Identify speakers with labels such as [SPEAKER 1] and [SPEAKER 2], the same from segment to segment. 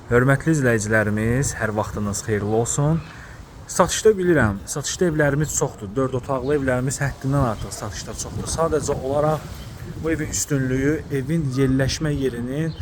[SPEAKER 1] Hörmətli izləyicilərimiz, hər vaxtınız xeyirli olsun. Satışda bilirəm, satışda evlərimiz çoxdur. 4 otaqlı evlərimiz həddindən artıq satışda çoxdur. Sadəcə olaraq bu evin üstünlüyü evin yerləşmə yerinin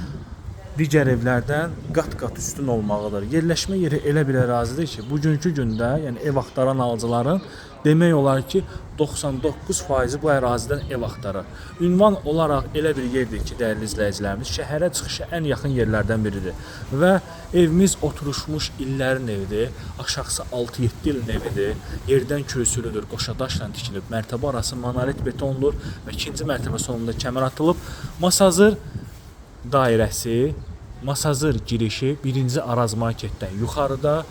[SPEAKER 1] digər evlərdən qat-qat üstün olmağıdır. Yerləşmə yeri elə bir ərazidir ki, bugünkü gündə, yəni ev axtaran alıcıların demək olar ki, 99% bu ərazidən ev axtarır. Ünvan olaraq elə bir yerdir ki, dəyərli izləyicilərimiz, şəhərə çıxışa ən yaxın yerlərdən biridir. Və evimiz oturuşmuş illərin evidir. Aşağısı 6-7 ilin evidir. Yerdən kösülüdür, qoşadaşla tikilib. Mərtəbə arası monolit betondur və ikinci mərtəbə sonunda kəmər atılıb. Masazır dairəsi, Masazır girişi 1-ci Araz marketdən yuxarıda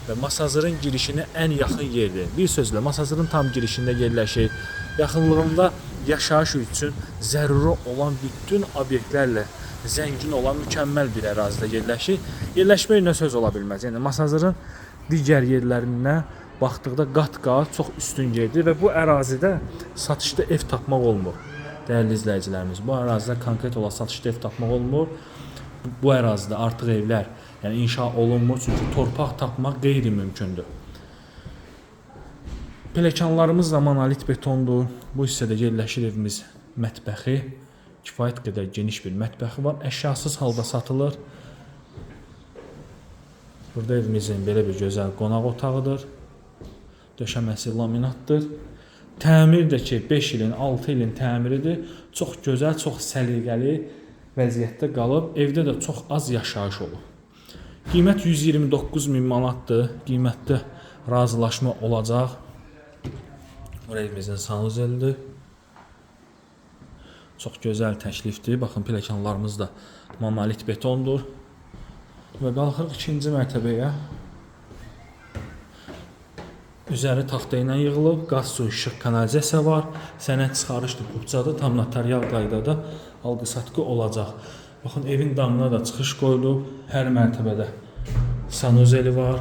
[SPEAKER 1] və Masazırın girişinə ən yaxın yerdir. Bir sözlə, Masazırın tam girişində yerləşir. Yaxınlığında yaşayış üçün zəruri olan bütün obyektlərlə zəngin olan mükəmməl bir ərazidə yerləşir. Yerləşmə yerinə söz ola bilməz. Yəni Masazırın digər yerlərinə baxdıqda qat-qat çox üstün yerdir və bu ərazidə satışda ev tapmaq olmur. Dəyərli izləyicilərimiz, bu ərazidə konkret olaraq satışda ev tapmaq olmur. Bu ərazidə artıq evlər inşa olunmur, çünki torpaq tapmaq qeyri-mümkündür. Pilləkənlərimiz də monolit betondur. Bu hissədə yerləşir evimiz mətbəxi. Kifayət qədər geniş bir mətbəxi var. Əşyasız halda satılır. Burada evimizin belə bir gözəl qonaq otağıdır. Döşəməsi laminatdır. Təmir də ki 5 ilin, 6 ilin təmiridir. Çox gözəl, çox səliqəli vəziyyətdə qalıb. Evdə də çox az yaşayış olub. Qiymət 129.000 manatdır. Qiymətdə razılaşma olacaq. Bura evimizin sanuzelidir. Çox gözəl təklifdir. Baxın, pilləkənlərimiz də monolit betondur. Və qalxırıq ikinci mərtəbəyə. Üzəri taxta ilə yığılıb, qaz, su, işıq, kanalizasiya var. Sənəd çıxarış qubçadır. Tam notarial qaydada alqı-satqı olacaq. Baxın, evin damına da çıxış qoyulub. Hər mərtəbədə sanuzeli var.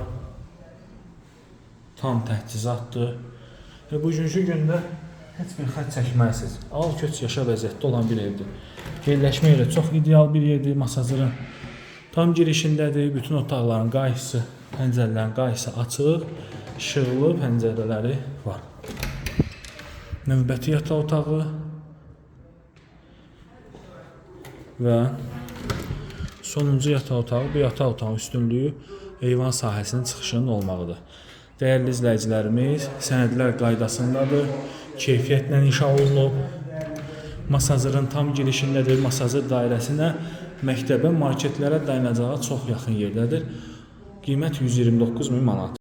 [SPEAKER 1] Tam təchizatdır. Və bugünkü gündə heç bir xətt çəkməlisiniz. Al-köç yaşa vəziyyətdə olan bir evdir. Yerləşmə yeri çox ideal bir yerdir. Masazırın tam girişindədir. Bütün otaqların qayısı, pəncərələrin qayısı açıq. İşıqlı pəncərələri var. Növbəti yataq otağı və sonuncu yataq otağı. Bu yataq otağının üstünlüyü eyvan sahəsinin çıxışının olmağıdır. Dəyərli izləyicilərimiz, sənədlər qaydasındadır. Keyfiyyətlə inşa olunub. Masazırın tam girişindədir. Masazır dairəsinə, məktəbə, marketlərə dayanacağa çox yaxın yerdədir. Qiymət 129.000 manat.